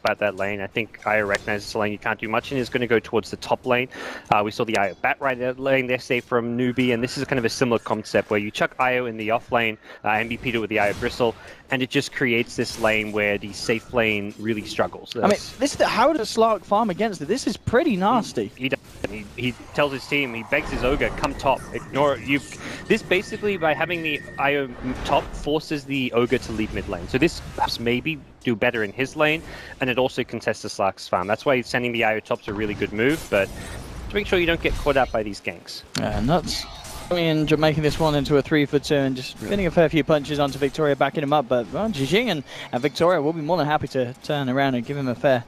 at that lane. I think Io recognizes the lane you can't do much and is going to go towards the top lane. We saw the Io bat right lane yesterday from Newbie, and this is kind of a similar concept where you chuck Io in the off lane, MVP with the Io Bristle, and it just creates this lane where the safe lane really struggles. I mean, how does Slark farm against it? This is pretty nasty. He tells his team, he begs his Ogre, come top, ignore you. This basically, by having the Io top, forces the Ogre to leave mid lane. So this perhaps maybe do better in his lane, and it also contests the Slark's farm. That's why sending the Io top's a really good move, but to make sure you don't get caught out by these ganks. Nuts. And making this one into a 3-for-2 and just getting a fair few punches onto Victoria, backing him up, but well, Jijing and Victoria will be more than happy to turn around and give him a fair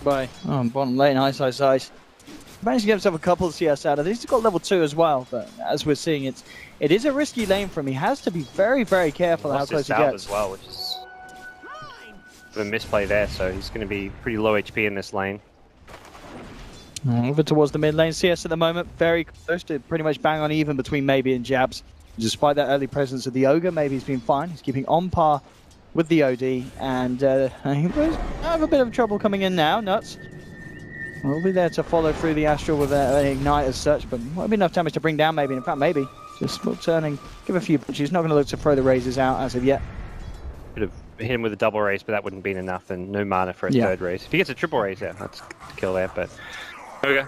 by bottom lane, high side. Managed to get himself a couple of CS out of this. He's got level 2 as well, but as we're seeing, it is a risky lane for him. He has to be very, very careful how close he gets. As well, which is a misplay there, so he's going to be pretty low HP in this lane. Over towards the mid lane. CS at the moment, very close to pretty much bang on even between Maybe and Jabs. Despite that early presence of the Ogre, Maybe's been fine. He's keeping on par with the OD, and he will have a bit of trouble coming in now. Nuts will be there to follow through the Astral with an Ignite as such, but won't be enough damage to bring down Maybe. In fact, Maybe just will turn and give a few punches. Not going to look to throw the razors out as of yet. Could have hit him with a double raise, but that wouldn't have been enough, and no mana for a third raise. If he gets a triple raise, that's a kill there, but okay.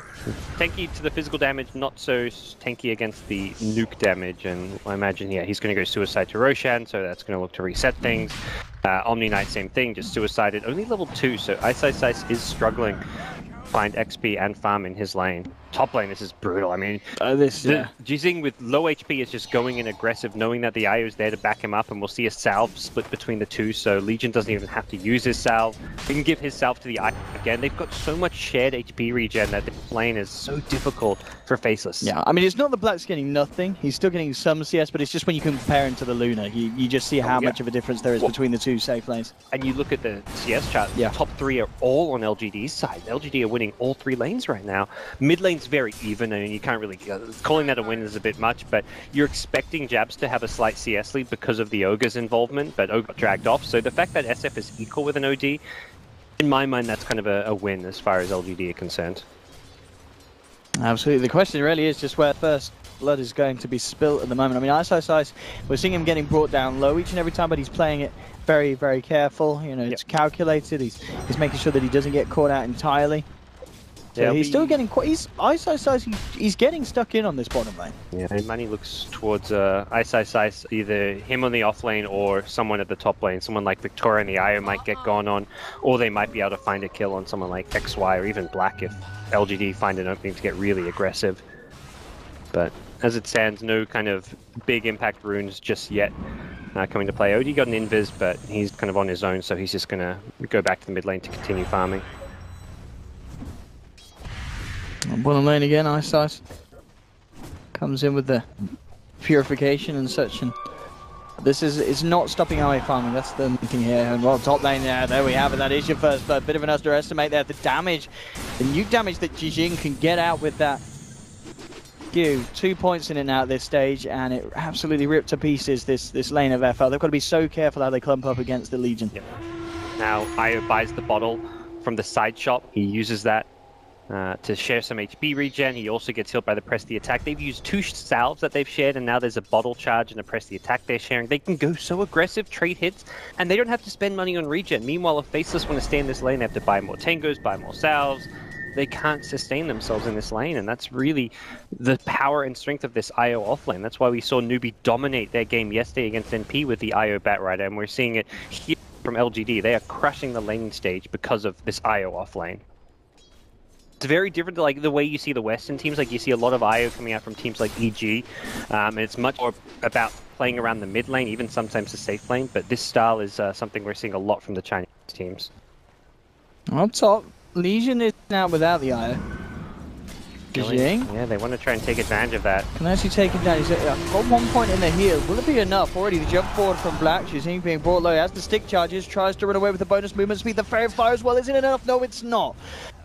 Tanky to the physical damage, not so tanky against the nuke damage, and I imagine, he's going to go Suicide to Roshan, so that's going to look to reset things. Omni Knight, same thing, just Suicided, only level 2, so Ice is struggling to find XP and farm in his lane. Top lane, this is brutal. I mean, Jizing with low HP is just going in aggressive, knowing that the Io is there to back him up, and we'll see a salve split between the two, so Legion doesn't even have to use his salve. He can give his salve to the Io again. They've got so much shared HP regen that this lane is so difficult for Faceless. Yeah, I mean, it's not the Black's getting nothing. He's still getting some CS, but it's just when you compare him to the Luna, you just see how much of a difference there is between the two safe lanes. And you look at the CS chart, the top 3 are all on LGD's side. LGD are winning all 3 lanes right now. Mid lane's very even. I mean, you can't really... calling that a win is a bit much, but you're expecting Jabs to have a slight CS lead because of the Ogre's involvement, but Ogre got dragged off. So the fact that SF is equal with an OD, in my mind, that's kind of a win as far as LGD are concerned. Absolutely. The question really is just where first blood is going to be spilt at the moment. I mean, Ice, we're seeing him getting brought down low each and every time, but he's playing it very, very careful. You know, it's calculated. He's making sure that he doesn't get caught out entirely. So he's still getting quite... He's getting stuck in on this bottom lane. Yeah, and Manny looks towards Ice, either him on the off lane or someone at the top lane. Someone like Victoria and the Io might get gone on, or they might be able to find a kill on someone like XY or even Black if LGD find an opening to get really aggressive. But as it stands, no kind of big impact runes just yet coming to play. OD got an invis, but he's kind of on his own, so he's just going to go back to the mid lane to continue farming. Bottom lane again, Ice comes in with the purification and such, and this is not stopping AoE farming. That's the thing here. And well, top lane, there we have it. That is your first blood. Bit of an underestimate there. The damage, the nuke damage that Jijing can get out with that. 2 points in it now at this stage, and it absolutely ripped to pieces this lane of FL. They've got to be so careful how they clump up against the Legion. Yep. Now Io buys the bottle from the side shop. He uses that to share some HP regen. He also gets healed by the press the attack. They've used 2 salves that they've shared, and now there's a bottle charge and a press the attack they're sharing. They can go so aggressive, trade hits, and they don't have to spend money on regen. Meanwhile, if Faceless want to stay in this lane, they have to buy more tangos, buy more salves. They can't sustain themselves in this lane, and that's really the power and strength of this Io offlane. That's why we saw Newbie dominate their game yesterday against NP with the Io Batrider, and we're seeing it here from LGD. They are crushing the laning stage because of this Io offlane. It's very different to like the way you see the Western teams. Like you see a lot of Io coming out from teams like EG, and it's much more about playing around the mid lane, even sometimes the safe lane. But this style is something we're seeing a lot from the Chinese teams. On top, Legion is now without the Io. skilling. Jing? Yeah, they want to try and take advantage of that. Can actually take him down. He's got 1 point in the heel. Will it be enough already? The jump forward from Black. She's being brought low. Has the stick charges. Tries to run away with the bonus movement speed. The fairy fire as well. Isn't it enough? No, it's not.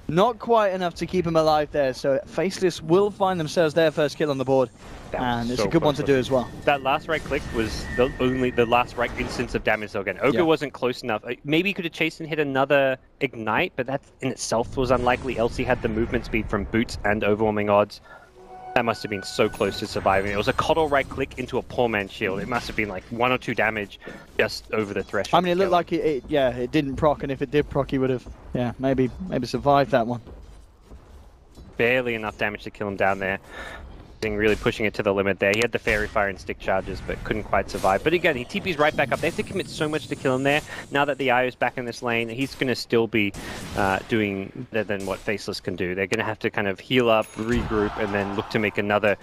Not quite enough to keep him alive there. So Faceless will find themselves their first kill on the board. And it's a good one to do as well. That last right click was the last right instance of damage they'll get. Ogre wasn't close enough. Maybe he could have chased and hit another ignite, but that in itself was unlikely. Elsie had the movement speed from boots and overwhelming odds. That must have been so close to surviving. It was a Coddle right click into a poor man's shield. It must have been like 1 or 2 damage just over the threshold. I mean, it looked like it didn't proc, and if it did proc, he would have, maybe survived that one. Barely enough damage to kill him down there. Really pushing it to the limit there. He had the fairy fire and stick charges, but couldn't quite survive. But again, he TP's right back up. They have to commit so much to kill him there. Now that the Io's back in this lane, he's going to still be doing better than what Faceless can do. They're going to have to kind of heal up, regroup, and then look to make another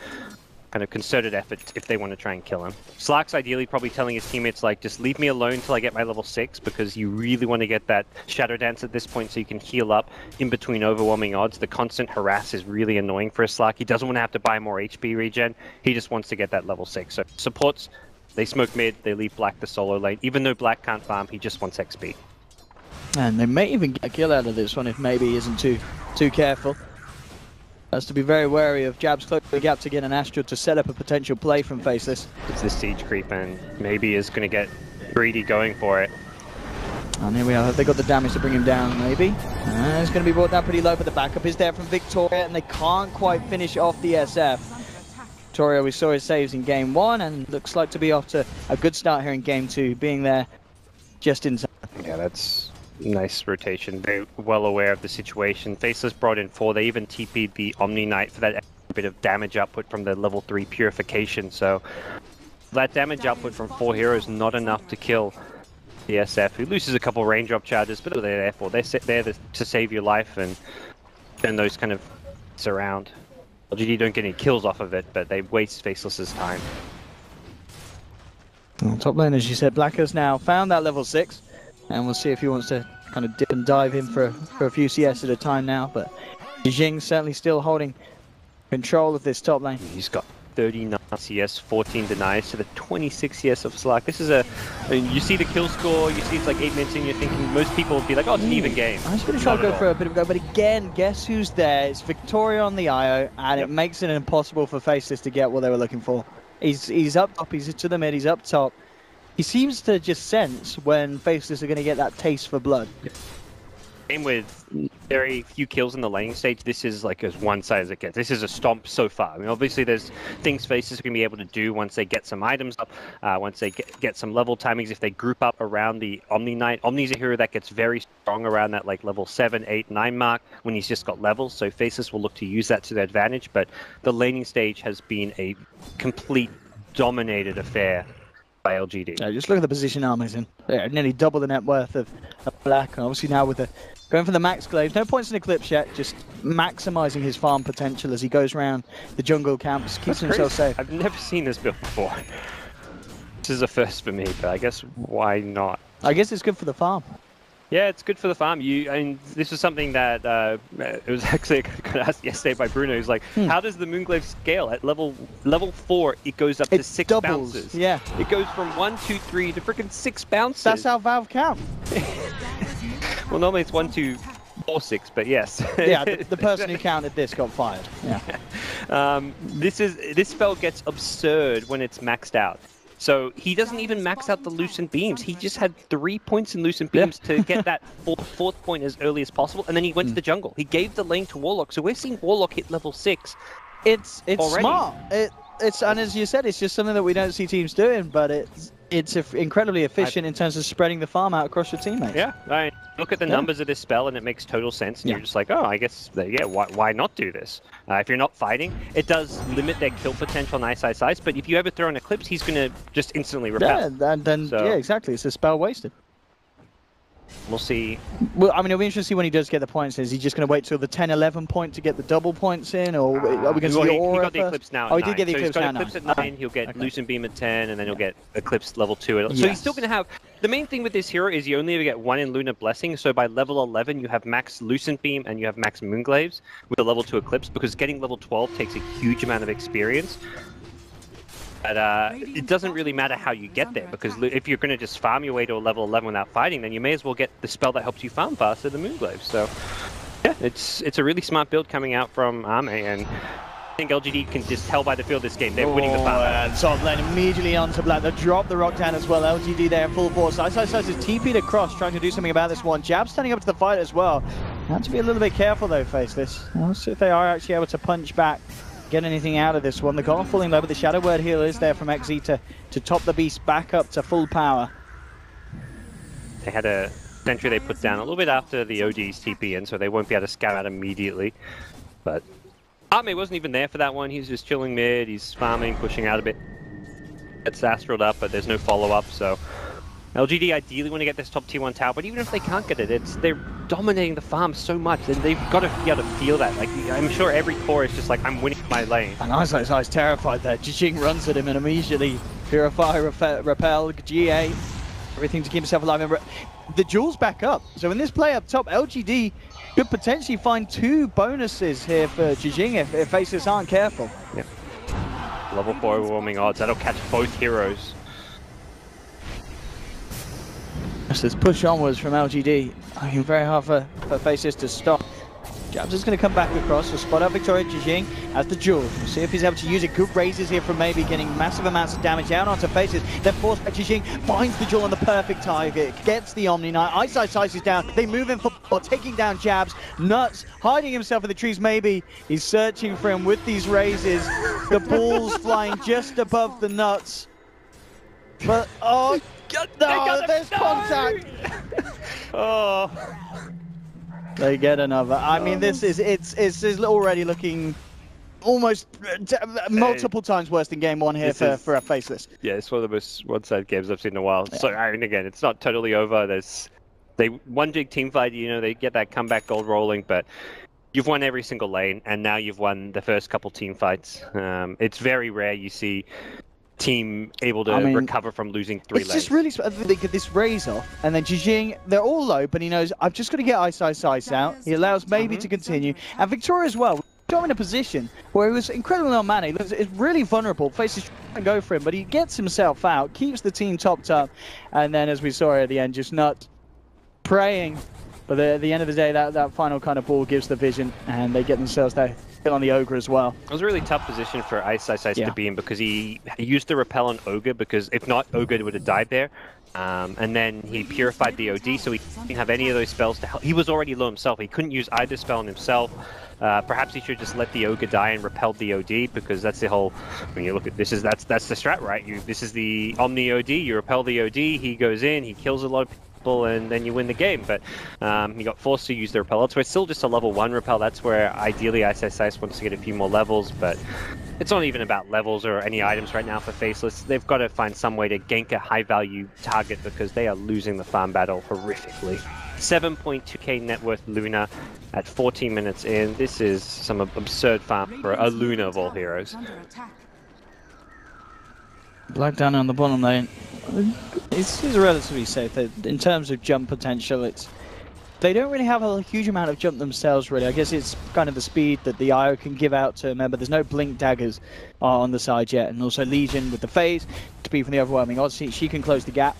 kind of concerted effort if they want to try and kill him. Slark's ideally probably telling his teammates, like, just leave me alone until I get my level 6, because you really want to get that Shadow Dance at this point so you can heal up in between overwhelming odds. The constant harass is really annoying for a Slark. He doesn't want to have to buy more HP regen. He just wants to get that level 6. So supports, they smoke mid, they leave Black the solo lane. Even though Black can't farm, he just wants XP. And they may even get a kill out of this one if maybe he isn't too careful. Has to be very wary of jabs close the gap to get an Astral to set up a potential play from Faceless. It's this siege creep and maybe is going to get greedy going for it. And here we are, they got the damage to bring him down maybe. It's going to be brought down pretty low, but the backup is there from Victoria and they can't quite finish off the SF. Victoria, we saw his saves in game 1 and looks like to be off to a good start here in game 2, being there just in time. Yeah, that's nice rotation. They're well aware of the situation. Faceless brought in 4. They even TP'd the Omni Knight for that bit of damage output from the level 3 purification. So that damage output from 4 heroes not enough to kill the SF, who loses a couple range drop charges, but they're there for. They're there to save your life and turn those kind of around. LGD don't get any kills off of it, but they waste Faceless's time. Well, top lane, as you said, Black has now found that level 6. And we'll see if he wants to kind of dip and dive in for a few CS at a time now. But Jing certainly still holding control of this top lane. He's got 39 CS, 14 denies to the 26 CS of Slark. This is I mean, you see the kill score, you see it's like 8 minutes in, you're thinking most people would be like, oh, it's an even game. I was going to try to go for a bit of a go, but again, guess who's there? It's Victoria on the IO, and it makes it impossible for Faceless to get what they were looking for. He's up top, he's to the mid, he's up top. He seems to just sense when Faceless are going to get that taste for blood. Game with very few kills in the laning stage, this is like as one-sided as it gets. This is a stomp so far. I mean, obviously there's things Faceless are going to be able to do once they get some items up, once they get some level timings, if they group up around the Omni Knight. Omni's a hero that gets very strong around that like level 7, 8, 9 mark when he's just got levels, so Faceless will look to use that to their advantage, but the laning stage has been a complete dominated affair by LGD. Yeah, just look at the position Armor's in. Yeah, nearly double the net worth of Black, and obviously now with the going for the max glaives. No points in Eclipse yet, just maximizing his farm potential as he goes around the jungle camps, keeps himself safe. I've never seen this build before. This is a first for me, but I guess why not? I guess it's good for the farm. Yeah, it's good for the farm. This is something that it was actually asked yesterday by Bruno. He's like, how does the Moonglaive scale? At level 4, it goes up to 6 doubles. bounces. Yeah. It goes from 1, 2, 3 to freaking 6 bounces. That's how Valve count. Well, normally it's 1, 2, 4, 6, but yes. Yeah, the person who counted this got fired. Yeah. This spell gets absurd when it's maxed out. So he doesn't even max out the Lucent Beams. He just had 3 points in Lucent Beams to get that fourth point as early as possible, and then he went to the jungle. He gave the lane to Warlock, so we're seeing Warlock hit level 6. It's already smart. And as you said, it's just something that we don't see teams doing, but it's incredibly efficient in terms of spreading the farm out across your teammates. Yeah, I look at the numbers of this spell and it makes total sense, and you're just like, oh, I guess, why not do this? If you're not fighting, it does limit their kill potential on Ice Ice Ice, but if you ever throw an Eclipse, he's going to just instantly repel. Yeah, yeah, exactly. It's a spell wasted. We'll see. Well, I mean, it'll be interesting to see when he does get the points. Is he just going to wait till the 10-11 point to get the double points in, or are we going to see the Aura he got the Eclipse now at 9. He did get the Eclipse so he's now. got Eclipse at 9, he'll get Lucent Beam at 10, and then he'll get Eclipse level 2. So he's still going to have... The main thing with this hero is you only ever get 1 in Lunar Blessing, so by level 11 you have max Lucent Beam and you have max Moonglaves with a level 2 Eclipse, because getting level 12 takes a huge amount of experience. But it doesn't really matter how you get there, because if you're going to just farm your way to a level 11 without fighting, then you may as well get the spell that helps you farm faster, the Moonglaves. So, yeah, it's a really smart build coming out from Ame, and I think LGD can just tell by the feel of this game, they're winning the farm. And top lane immediately onto Black. They drop the rock down as well. LGD there in full force. Ice is TP'd across, trying to do something about this one. Jab standing up to the fight as well. Have to be a little bit careful though, Faceless. We'll see if they are actually able to punch back, get anything out of this one. The Golem falling low, but the Shadow Word heal is there from XZ to top the beast back up to full power. They had a sentry they put down a little bit after the OD's TP in, so they won't be able to scout out immediately. But Ame wasn't even there for that one. He's just chilling mid, he's farming, pushing out a bit. It's astraled up, but there's no follow-up, so LGD ideally want to get this top tier 1 tower, but even if they can't get it, they're dominating the farm so much, and they've got to be able to feel that. Like, I'm sure every core is just like, I'm winning my lane. And Ice's terrified there. Jijing runs at him and immediately Purify, Repel, GA, everything to keep himself alive. And the Jewel's back up, so in this play up top, LGD could potentially find 2 bonuses here for Jijing if Faceless aren't careful. Yep. Level 4 overwhelming odds, that'll catch both heroes. So this push onwards from LGD. I mean, very hard for Faceless to stop. Jabs is going to come back across to spot out Victoria Jijing as the Jewel. We'll see if he's able to use it. Good raises here from maybe getting massive amounts of damage out onto Faceless. Then forced by Jijing, finds the Jewel on the perfect target, gets the Omni Knight. Ice is down. They move in for taking down Jabs. Nuts hiding himself in the trees. Maybe he's searching for him with these raises. The balls flying just above the Nuts. But oh. No, there's contact. Oh, they get another. I mean, this is it's already looking almost multiple times worse than game 1 here for a Faceless. Yeah, it's one of the most one-sided games I've seen in a while. Yeah. So I mean, again, it's not totally over. They one big team fight. You know, they get that comeback gold rolling, but you've won every single lane, and now you've won the first couple team fights. It's very rare you see team able to recover from losing 3 lanes. It's just really, they get this raise off, and then Jijing, they're all low, but he knows, I've just got to get Ice out. He allows maybe to continue. And Victoria as well, got him in a position where he was incredibly on mana. It's really vulnerable. Faces trying to go for him, but he gets himself out, keeps the team topped up, and then as we saw at the end, just not praying. But at the end of the day, that final kind of ball gives the vision, and they get themselves there. On the Ogre as well. It was a really tough position for Ice to be in, because he used the repel on Ogre, because if not, Ogre would have died there. And then he purified the OD, so he didn't have any of those spells to help. He was already low himself. He couldn't use either spell on himself. Perhaps he should just let the Ogre die and repel the OD, because that's the whole. When you look at this, that's the strat, right? This is the Omni OD. You repel the OD. He goes in. He kills a lot of people, and then you win the game. But he got forced to use the repel. So it's still just a level 1 repel. That's where ideally Ice wants to get a few more levels, but it's not even about levels or any items right now for Faceless. They've got to find some way to gank a high value target, because they are losing the farm battle horrifically. 7.2k net worth Luna at 14 minutes in. This is some absurd farm for a Luna of all heroes. Black down on the bottom lane. It's relatively safe. In terms of jump potential, they don't really have a huge amount of jump themselves, really. I guess it's kind of the speed that the IO can give out to remember. There's no blink daggers on the side yet, and also Legion with the phase to be from the overwhelming odds. She can close the gap.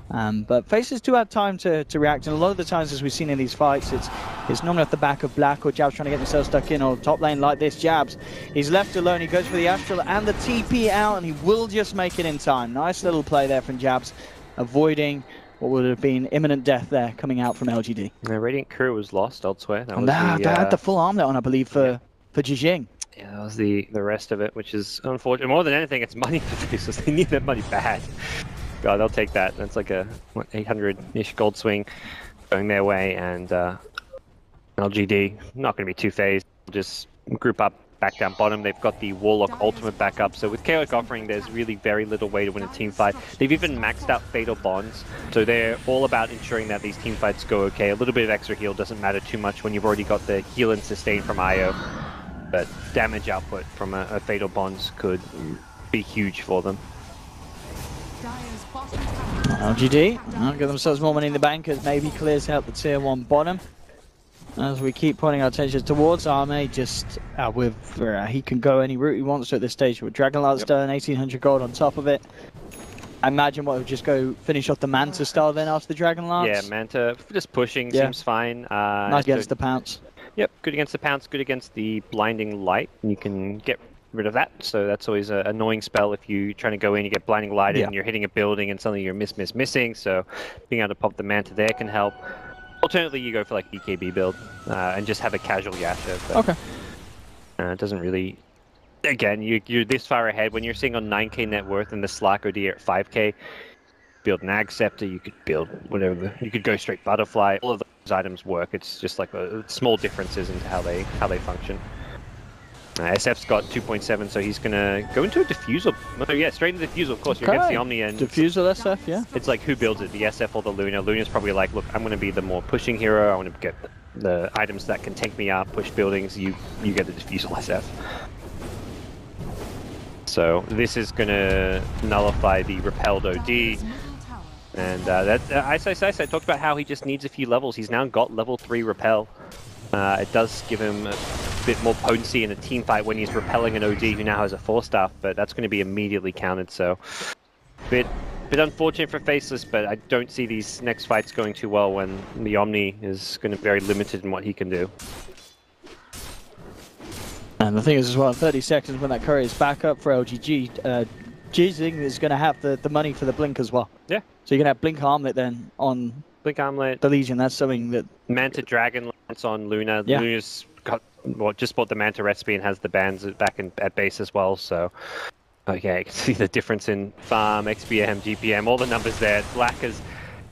But Faces do have time to react, and a lot of the times, as we've seen in these fights, it's normally off the back of Black or Jabs trying to get themselves stuck in, or top lane like this. Jabs, he's left alone. He goes for the Astral and the TP out, and he will just make it in time. Nice little play there from Jabs, avoiding what would have been imminent death there coming out from LGD. The Radiant Crew was lost elsewhere. They had the full arm on, I believe, for Jijing. Yeah, that was the rest of it, which is unfortunate. More than anything, it's money for Faceless. They need that money bad. God, they'll take that. That's like a 800-ish gold swing going their way, and LGD not going to be too phased. Just group up, back down bottom. They've got the Warlock ultimate back up. So with Chaotic Offering, there's really very little way to win a team fight. They've even maxed out Fatal Bonds. So they're all about ensuring that these team fights go okay. A little bit of extra heal doesn't matter too much when you've already got the heal and sustain from IO. But damage output from a Fatal Bonds could be huge for them. LGD, I'll give themselves more money in the bank as maybe clears out the tier 1 bottom. As we keep pointing our attention towards Arme, just he can go any route he wants to at this stage with Dragonlance Stone, 1800 gold on top of it. I imagine what would just go finish off the Manta style then after the Dragonlance. Yeah, Manta just pushing seems fine. Nice against the Pounce. Yep, good against the Pounce, good against the Blinding Light. You can get rid of that, so that's always an annoying spell if you're trying to go in, you get Blinding Light and you're hitting a building and suddenly you're missing, so being able to pop the Manta there can help. Alternatively, you go for like EKB build and just have a casual Yasha. But, okay. It doesn't really... Again, you're this far ahead. When you're seeing on 9k net worth and the Slark OD at 5k, build an Ag Scepter, you could build whatever. You could go straight Butterfly. All of those items work. It's just like small differences into how they function. SF's got 2.7, so he's gonna go into a Diffusal. Oh yeah, straight into Diffusal, of course. You're against the Omni and... Diffusal SF, yeah. It's like, who builds it, the SF or the Luna? Luna's probably like, look, I'm gonna be the more pushing hero, I want to get the items that can tank me up, push buildings, you get the Diffusal SF. So this is gonna nullify the Repelled OD. And I talked about how he just needs a few levels. He's now got level 3 Repel. It does give him a bit more potency in a team fight when he's repelling an OD who now has a 4-staff, but that's going to be immediately countered, so bit unfortunate for Faceless, but I don't see these next fights going too well when the Omni is going to be very limited in what he can do. And the thing is as well, 30 seconds when that courier is back up for LGG, Jizzing is going to have the money for the Blink as well. Yeah. So you're going to have Blink Armlet then on Blink Armlet, the Legion. That's something that... Manta Dragon Lance on Luna. Yeah. Luna's just bought the Manta recipe and has the bands back at base as well, so... Okay, you can see the difference in farm, XPM, GPM, all the numbers there. Black is...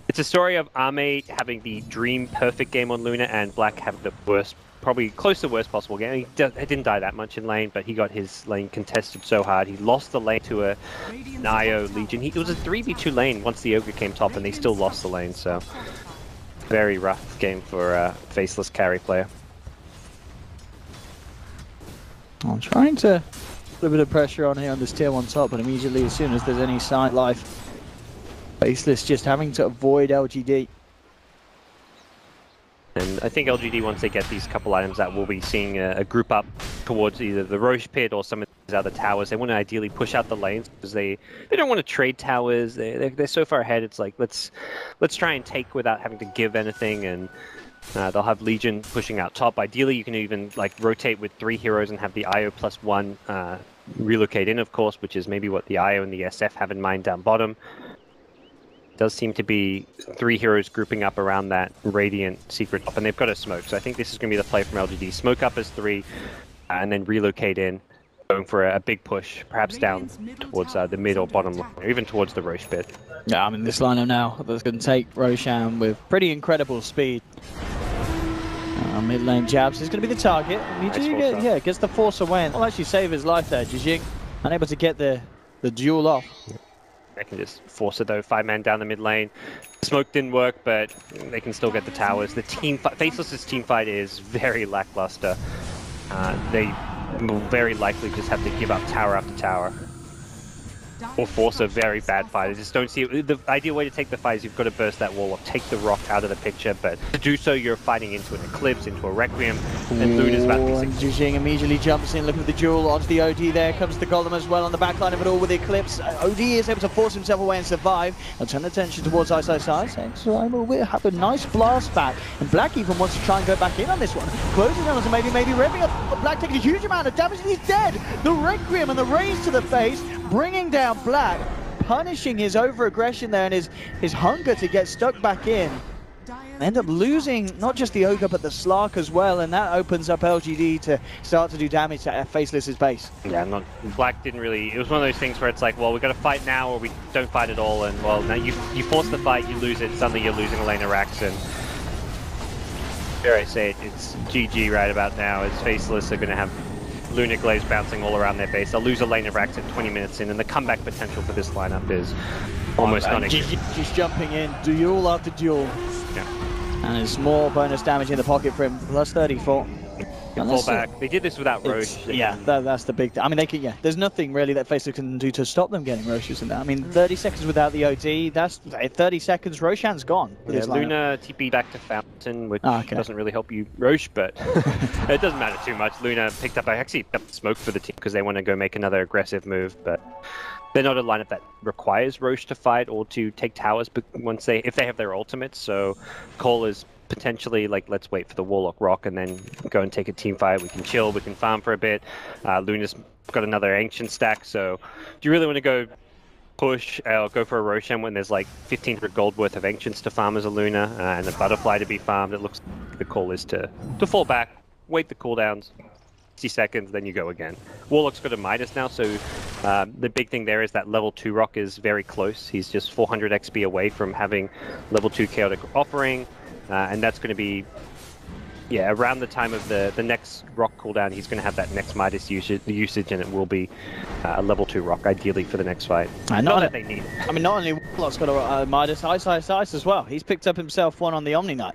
It's a story of Arme having the dream perfect game on Luna and Black having the worst, probably close to the worst possible game. He didn't die that much in lane, but he got his lane contested so hard. He lost the lane to an IO Legion. It was a 3v2 lane once the Ogre came top and they still lost the lane, so... Very rough game for a Faceless carry player. I'm trying to put a bit of pressure on here on this tier 1 top, but immediately as soon as there's any side life, Faceless just having to avoid LGD. And I think LGD, once they get these couple items, that we'll be seeing a group up towards either the Roche Pit or some of these other towers. They want to ideally push out the lanes because they don't want to trade towers. They're so far ahead. It's like let's try and take without having to give anything, and they'll have Legion pushing out top. Ideally, you can even like rotate with 3 heroes and have the IO +1 relocate in, of course, which is maybe what the IO and the SF have in mind down bottom. Does seem to be 3 heroes grouping up around that Radiant secret top, and they've got a smoke, so I think this is going to be the play from LGD. Smoke up as 3, and then relocate in, going for a big push, perhaps down towards the mid or bottom line, or even towards the Roche Pit. Yeah, I mean, this lineup now that's going to take Roshan with pretty incredible speed. Mid lane jabs is going to be the target. Gets the force away, and will actually save his life there. Jijing unable to get the duel off. They can just force it though, 5-man down the mid lane. Smoke didn't work, but they can still get the towers. The team Faceless's team fight is very lackluster. They will very likely just have to give up tower after tower. Or force a very bad fight. I just don't see it. The ideal way to take the fight is you've got to burst that wall or take the rock out of the picture, but to do so you're fighting into an Eclipse, into a Requiem, and Luna's about to be 6. Jijing immediately jumps in, looking at the duel onto the OD. There comes the Golem as well on the backline of it all with the Eclipse. OD is able to force himself away and survive. I'll turn attention towards Ice. We'll have a nice blast back, and Black even wants to try and go back in on this one. Closing on to maybe ripping up. Black taking a huge amount of damage and he's dead. The Requiem and the raise to the face, bringing down Black, punishing his over-aggression there and his hunger to get stuck back in. End up losing not just the Ogre but the Slark as well, and that opens up LGD to start to do damage to Faceless's base. Yeah, Black didn't really... It was one of those things where it's like, well, we got to fight now or we don't fight at all, and well, now you force the fight, you lose it, suddenly you're losing a lane of Rax, and dare I say it, it's GG right about now, as Faceless are going to have Luna Glaze bouncing all around their base. They'll lose a lane of racks at 20 minutes in, and the comeback potential for this lineup is almost non-existent. Just jumping in, duel after duel. Yeah. And there's more bonus damage in the pocket for him, plus 34. Fall back. They did this without Roche. Yeah, that's the big thing. I mean, they can. Yeah, there's nothing really that Faceless can do to stop them getting Roches in there. I mean, 30 seconds without the OD. That's 30 seconds. Roshan's gone. Yeah, Luna TP back to Fountain, which doesn't really help you, Roche, but it doesn't matter too much. Luna picked up smoke for the team because they want to go make another aggressive move, but they're not a lineup that requires Roche to fight or to take towers if they have their ultimates. So Cole is potentially like, let's wait for the Warlock Rock and then go and take a team fight. We can chill, we can farm for a bit. Luna's got another Ancient stack, so do you really want to go push or go for a Roshan when there's like 1500 gold worth of Ancients to farm as a Luna and a Butterfly to be farmed? It looks like the call is to fall back, wait the cooldowns, 60 seconds, then you go again. Warlock's got a Midas now, so the big thing there is that level 2 Rock is very close. He's just 400 XP away from having level 2 Chaotic Offering. And that's going to be, around the time of the next Rock cooldown, he's going to have that next Midas usage, and it will be a level 2 Rock, ideally, for the next fight. Not that they need it. I mean, not only Warlock's got a Midas, Ice as well. He's picked up himself one on the Omni Knight.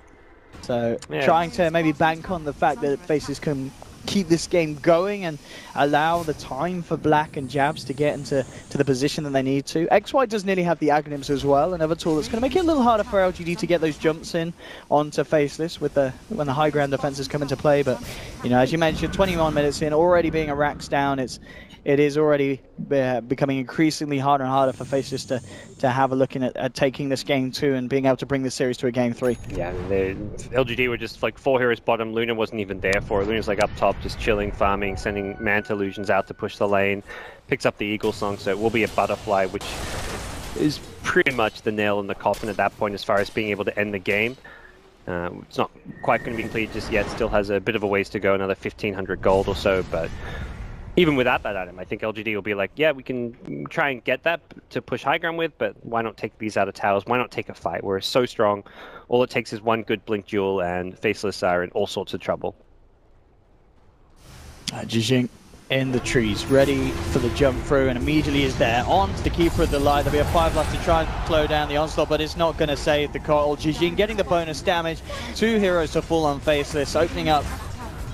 So trying to maybe bank on the fact that Faces can keep this game going and allow the time for Black and Jabs to get into the position that they need to. XY does nearly have the Aghanims as well, another tool that's going to make it a little harder for LGD to get those jumps in onto Faceless when the high ground defenses come into play. But as you mentioned, 21 minutes in, already being a racks down, it is already becoming increasingly harder and harder for Faceless to have a look at taking this game 2 and being able to bring this series to a game 3. Yeah, LGD were just like 4 heroes bottom. Luna wasn't even there for it. Luna's like up top, just chilling, farming, sending Manta Illusions out to push the lane. Picks up the Eagle Song, so it will be a Butterfly, which is pretty much the nail in the coffin at that point as far as being able to end the game. It's not quite going to be completed just yet. Still has a bit of a ways to go, another 1500 gold or so, but even without that item, I think LGD will be like, yeah, we can try and get that to push high ground with, but why not take these out of towers? Why not take a fight? We're so strong. All it takes is one good Blink Duel, and Faceless are in all sorts of trouble. Jijing in the trees, ready for the jump through, and immediately is there. On to the Keeper of the Light. There'll be a 5 left to try and slow down the onslaught, but it's not going to save the Coral. Jijing getting the bonus damage. 2 heroes to fall on Faceless, opening up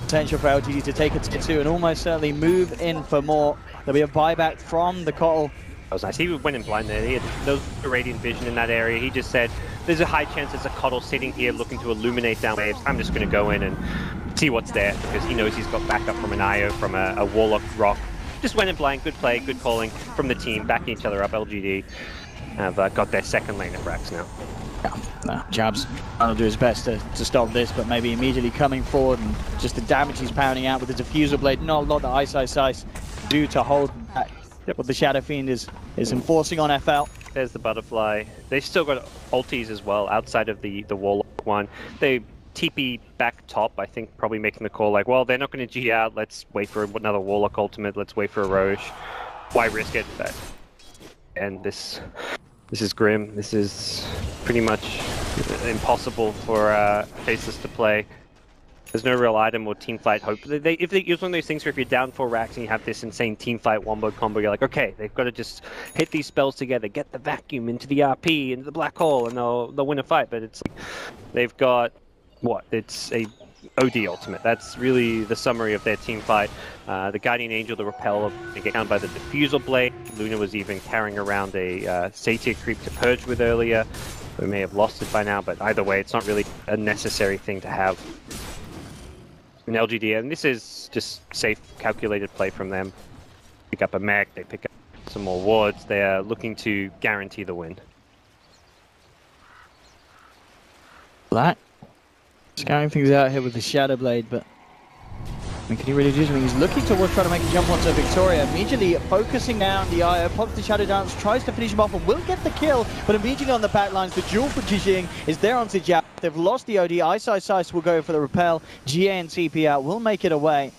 potential for LGD to take it to 2 and almost certainly move in for more. There'll be a buyback from the Coral. That was nice. He went in blind there. He had no Radiant Vision in that area. He just said, there's a high chance there's a Coddle sitting here looking to illuminate down waves. I'm just going to go in and see what's there, because he knows he's got backup from an IO, from a Warlock Rock. Just went in blind. Good play, good calling from the team, backing each other up. LGD have got their second lane of racks now. Yeah, Jabs trying to do his best to stop this, but maybe immediately coming forward and just the damage he's pounding out with the Diffusal Blade. Not a lot that Ice do to hold back what the Shadow Fiend is enforcing on FL. There's the Butterfly. They've still got ultis as well outside of the Warlock one. They TP back top, I think, probably making the call like, well, they're not going to G out. Let's wait for another Warlock ultimate. Let's wait for a Roche. Why risk it? And this is grim. This is pretty much impossible for Faceless to play. There's no real item or team fight hope. It's one of those things where if you're down 4 racks and you have this insane team fight wombo combo, you're like, okay, they've got to just hit these spells together, get the vacuum into the RP, into the black hole, and they'll win a fight. But it's like, they've got what? It's a OD ultimate. That's really the summary of their team fight. The Guardian Angel, the Repel, they get down by the Diffusal Blade. Luna was even carrying around a Satyr creep to purge with earlier. We may have lost it by now, but either way, it's not really a necessary thing to have in LGD. And this is just safe, calculated play from them. Pick up a mech, they pick up some more wards. They are looking to guarantee the win. Black scouting things out here with the Shadow Blade, but I mean, can he really do something? He's looking towards trying to make a jump onto Victoria. Immediately focusing down the IO, pops the Shadow Dance, tries to finish him off and will get the kill, but immediately on the back lines, the duel for Jijing is there onto Jab. They've lost the OD. Ice will go for the Repel. GA and TP out will make it away.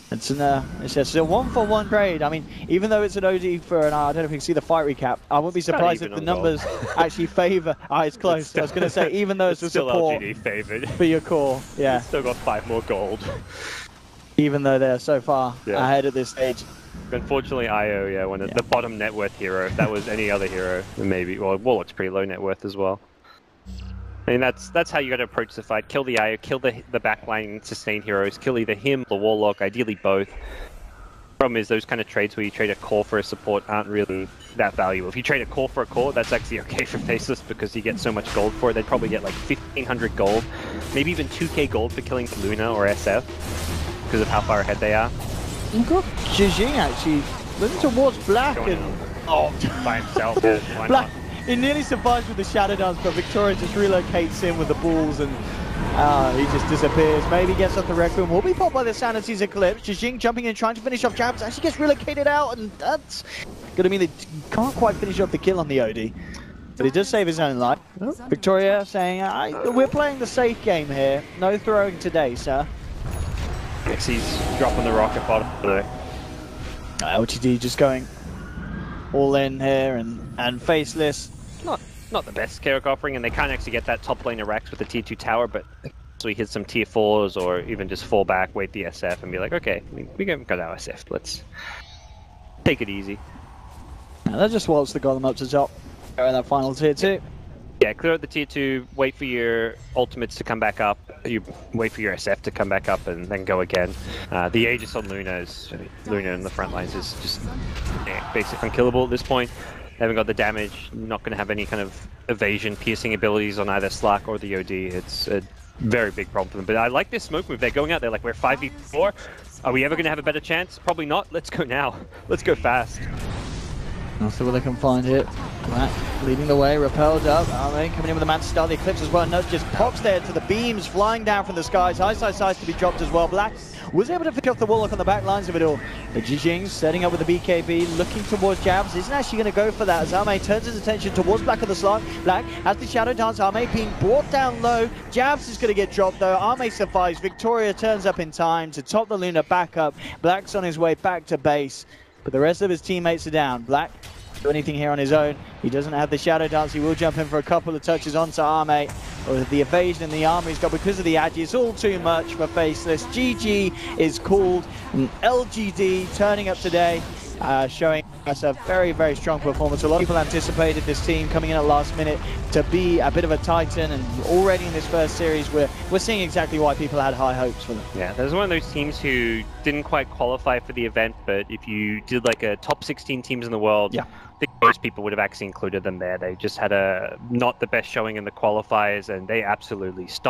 It's a 1-for-1 trade. I mean, even though it's an OD for an I don't know if you can see the fight recap. I wouldn't be surprised if the numbers actually favour. It's close. I was going to say, even though it's a still support LGD favoured for your core, yeah. Still got 5 more gold. even though they're so far ahead at this stage. Unfortunately, IO, the bottom net worth hero. If that was any other hero, maybe. Well, Warlock's pretty low net worth as well. I mean, that's how you got to approach the fight. Kill the IO, kill the backline sustain heroes, kill either him or Warlock, ideally both. Problem is, those kind of trades where you trade a core for a support aren't really that valuable. If you trade a core for a core, that's actually okay for Faceless because you get so much gold for it. They'd probably get like 1,500 gold, maybe even 2k gold for killing Luna or SF because of how far ahead they are. You've got Jijing actually looking towards Black and by himself. Why Black. not? He nearly survives with the Shadow Dance, but Victoria just relocates in with the balls and he just disappears. Maybe gets off the Requiem. Will be popped by the Sanity's Eclipse. Jijing jumping in, trying to finish off Jabs. Actually gets relocated out, and that's going to mean they can't quite finish off the kill on the OD. But he does save his own life. Victoria saying, we're playing the safe game here. No throwing today, sir. He's dropping the rocket bottom today. LGD just going all in here, and Faceless. Not the best Karak offering, and they can't actually get that top lane of Rex with the tier 2 tower, but so he hits some tier 4s or even just fall back, wait the SF, and be like, okay, we got our SF, let's take it easy. Now that just waltz the golem up to top. Go in that final tier 2. Yeah, clear out the tier 2, wait for your ultimates to come back up, you wait for your SF to come back up, and then go again. The Aegis on Luna in the front lines is just basically unkillable at this point. They haven't got the damage, not going to have any kind of evasion, piercing abilities on either Slack or the OD. It's a very big problem for them. But I like this smoke move. They're going out there like we're 5v4. Are we ever going to have a better chance? Probably not. Let's go now. Let's go fast. I'll see what they can find here. Black leading the way, repelled up. Arme coming in with a man to start the Eclipse as well. Nudge just pops there to the beams flying down from the skies. High side to be dropped as well. Black was able to pick off the Warlock on the back lines of it all. But Jijing setting up with the BKB, looking towards Jabs. Isn't actually going to go for that as Arme turns his attention towards Black on the slot. Black has the Shadow Dance. Arme being brought down low. Jabs is going to get dropped though. Arme survives. Victoria turns up in time to top the Luna back up. Black's on his way back to base. But the rest of his teammates are down. Black do anything here on his own. He doesn't have the Shadow Dance. He will jump in for a couple of touches onto Arme. With the evasion and the armor he's got because of the Agi, it's all too much for Faceless. GG is called. LGD turning up today, showing us a very, very strong performance. A lot of people anticipated this team coming in at last minute to be a bit of a titan, and already in this first series we're seeing exactly why people had high hopes for them. Yeah, there's one of those teams who didn't quite qualify for the event, but if you did like a top 16 teams in the world, I think most people would have actually included them there. They just had not the best showing in the qualifiers, and they absolutely stopped